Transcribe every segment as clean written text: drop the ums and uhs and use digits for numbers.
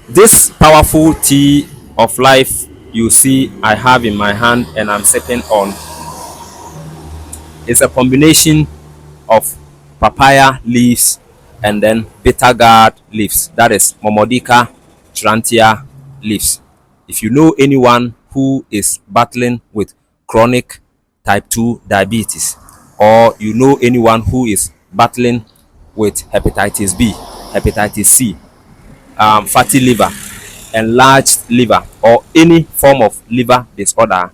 This powerful tea of life you see I have in my hand and I'm sipping on is a combination of papaya leaves and then bitter gourd leaves. That is Momodica Trantia leaves. If you know anyone who is battling with chronic type 2 diabetes, or you know anyone who is battling with hepatitis B, hepatitis C, fatty liver, enlarged liver, or any form of liver disorder,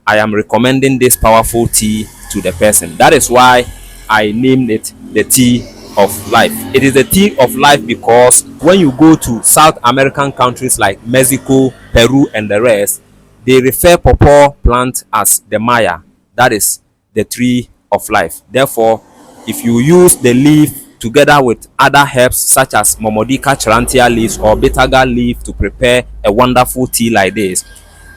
I am recommending this powerful tea to the person. That is why I named it the tea of life. It is the tea of life because when you go to South American countries like Mexico, Peru, and the rest, they refer pawpaw plant as the Maya. That is the tree of life. Therefore, if you use the leaf together with other herbs such as Momodica charantia leaves or bitter gourd leaf to prepare a wonderful tea like this,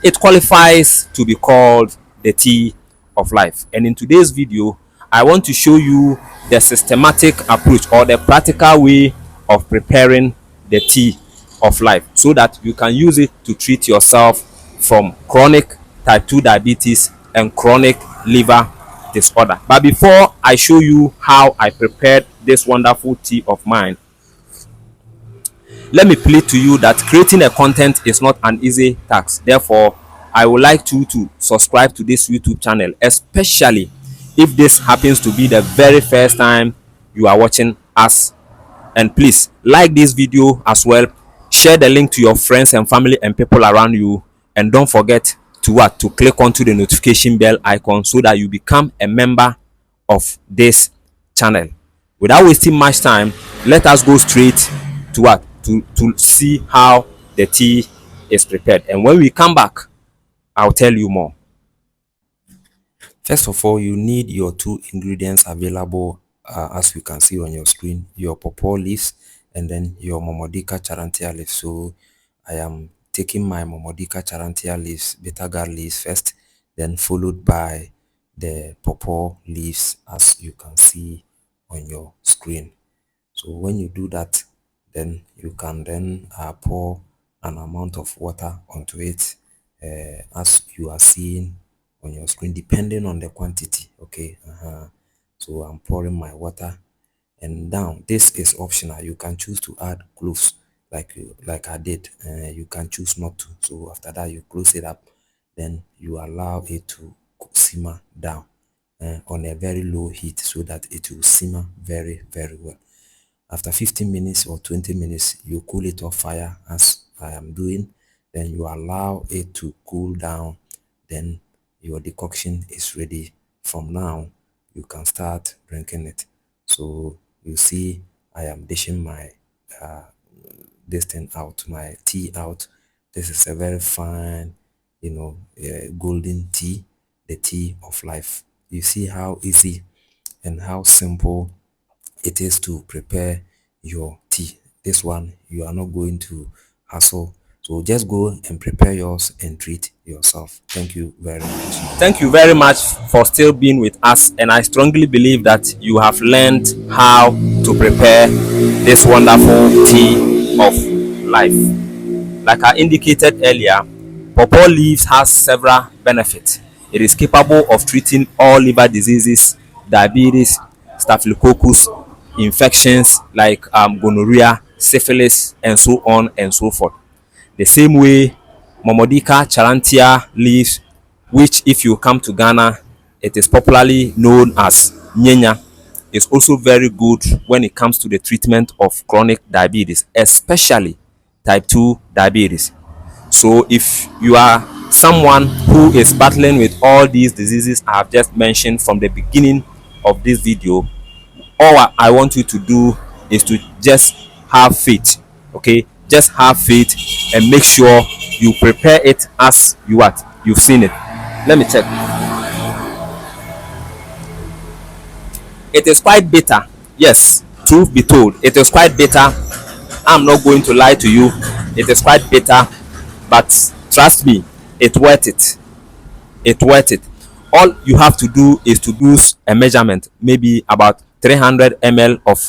it qualifies to be called the tea of life. And in today's video, I want to show you the systematic approach or the practical way of preparing the tea of life so that you can use it to treat yourself from chronic type 2 diabetes and chronic liver disorder. But before I show you how I prepared this wonderful tea of mine, let me plead to you that creating a content is not an easy task. Therefore, I would like you to subscribe to this YouTube channel, especially if this happens to be the very first time you are watching us. And please like this video as well, share the link to your friends and family and people around you, and don't forget to click onto the notification bell icon so that you become a member of this channel. Without wasting much time, let us go straight to to see how the tea is prepared, and when we come back I'll tell you more. First of all, you need your two ingredients available, as you can see on your screen, your pawpaw leaves and then your Momodica charantia leaves. So I am taking my Momodica charantia leaves, bitter gourd leaves first, then followed by the pawpaw leaves, as you can see on your screen. So when you do that, then you can then pour an amount of water onto it, as you are seeing on your screen, depending on the quantity. Okay, so I'm pouring my water, and now this is optional. You can choose to add cloves like I did. You can choose not to. So after that, you close it up, then you allow it to simmer down on a very low heat so that it will simmer very well. After 15 minutes or 20 minutes, you cool it off fire as I am doing. Then you allow it to cool down. Then your decoction is ready. From now, you can start drinking it. So you see, I am dishing my this thing out, my tea out. This is a very fine, golden tea, the tea of life. You see how easy and how simple it is to prepare your tea. This one, you are not going to hassle, so just go and prepare yours and treat yourself. Thank you very much. Thank you very much for still being with us, and I strongly believe that you have learned how to prepare this wonderful tea of life. Like I indicated earlier, pawpaw leaves has several benefits. It is capable of treating all liver diseases, diabetes, staphylococcus infections like gonorrhea, syphilis, and so on and so forth. The same way Momodica charantia leaves, which if you come to Ghana, it is popularly known as nyenya, is also very good when it comes to the treatment of chronic diabetes, especially type 2 diabetes. So if you are someone who is battling with all these diseases I have just mentioned from the beginning of this video, all I want you to do is to just have faith. Okay, just have faith and make sure you prepare it as you've seen it. Let me check. It is quite bitter. Yes, truth be told, it is quite bitter. I'm not going to lie to you. It is quite bitter, but trust me, it's worth it. It's worth it. All you have to do is to do a measurement, maybe about 300 ml of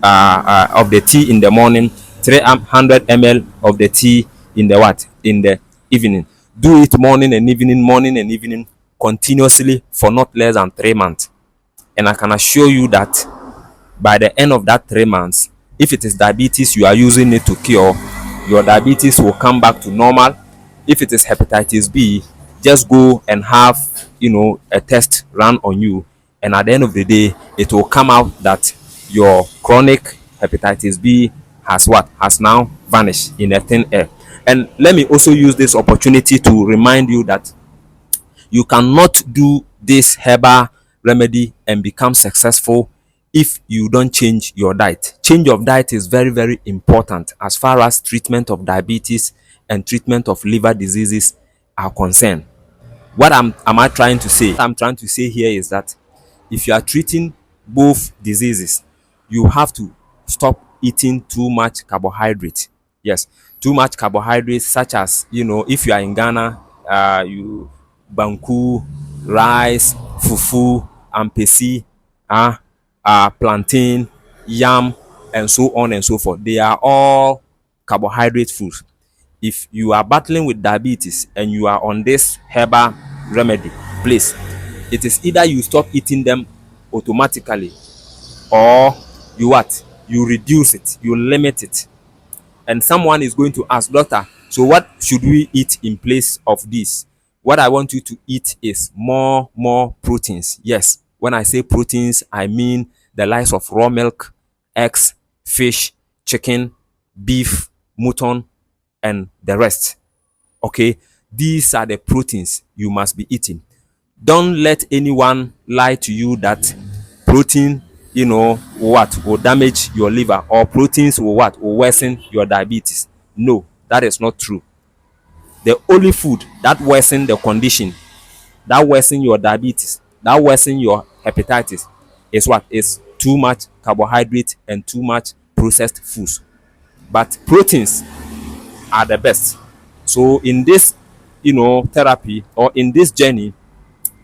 of the tea in the morning, 300 ml of the tea in the what? In the evening. Do it morning and evening, continuously for not less than 3 months. And I can assure you that by the end of that 3 months, if it is diabetes you are using it to cure, your diabetes will come back to normal. If it is hepatitis B, just go and have, a test run on you, and at the end of the day it will come out that your chronic hepatitis B has now vanished in a thin air. And let me also use this opportunity to remind you that you cannot do this herbal remedy and become successful if you don't change your diet. Change of diet is very, very important as far as treatment of diabetes and treatment of liver diseases are concerned. What am I trying to say? What I'm trying to say here is that if you are treating both diseases, you have to stop eating too much carbohydrate. Yes, too much carbohydrates, such as, if you are in Ghana, you banku, rice, fufu, ampesi, plantain, yam, and so on and so forth. They are all carbohydrate foods. If you are battling with diabetes and you are on this herbal remedy, please, it is either you stop eating them automatically, or you reduce it, you limit it. And someone is going to ask, doctor, so what should we eat in place of this? What I want you to eat is more proteins. Yes, when I say proteins, I mean the likes of raw milk, eggs, fish, chicken, beef, mutton, and the rest. Okay, these are the proteins you must be eating. Don't let anyone lie to you that protein, will damage your liver, or proteins will worsen your diabetes. No, that is not true. The only food that worsen the condition, that worsen your diabetes, that worsen your hepatitis, is too much carbohydrate and too much processed foods. But proteins are the best. So in this, therapy, or in this journey,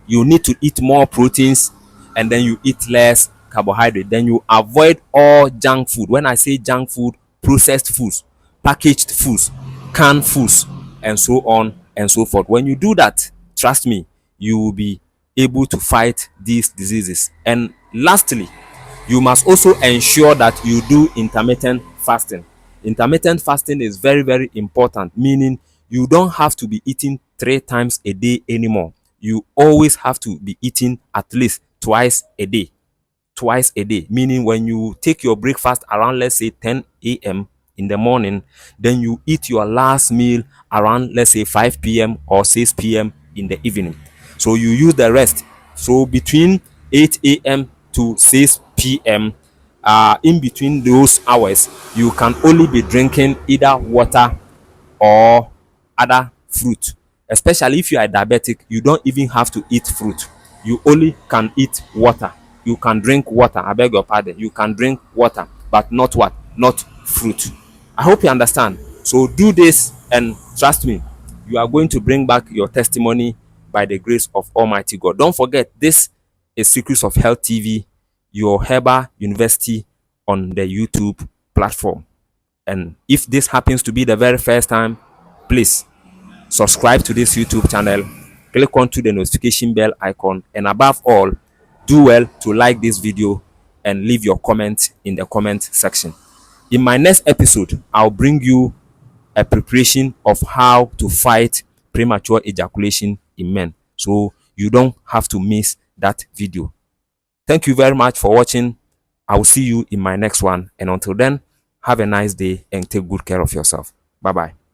you need to eat more proteins, and then you eat less carbohydrate. Then you avoid all junk food. When I say junk food, processed foods, packaged foods, canned foods, and so on and so forth. When you do that, trust me, you will be able to fight these diseases. And lastly, you must also ensure that you do intermittent fasting. Intermittent fasting is very, very important, meaning you don't have to be eating 3 times a day anymore. You always have to be eating at least twice a day. Twice a day, meaning when you take your breakfast around, let's say, 10 a.m. in the morning, then you eat your last meal around, let's say, 5 p.m. or 6 p.m. in the evening. So you use the rest. So between 8 a.m. to 6 p.m., in between those hours, you can only be drinking either water or other fruit. Especially if you are diabetic, you don't even have to eat fruit. You only can eat water. You can drink water. I beg your pardon. You can drink water, but not what? Not fruit. I hope you understand. So do this, and trust me, you are going to bring back your testimony by the grace of Almighty God. Don't forget, this is Secrets of Health TV, your herbal university on the YouTube platform. And if this happens to be the very first time, please subscribe to this YouTube channel, click onto the notification bell icon, and above all, do well to like this video and leave your comment in the comment section. In my next episode, I'll bring you a preparation of how to fight premature ejaculation in men, so you don't have to miss that video. Thank you very much for watching. I will see you in my next one, and until then, have a nice day and take good care of yourself. Bye bye.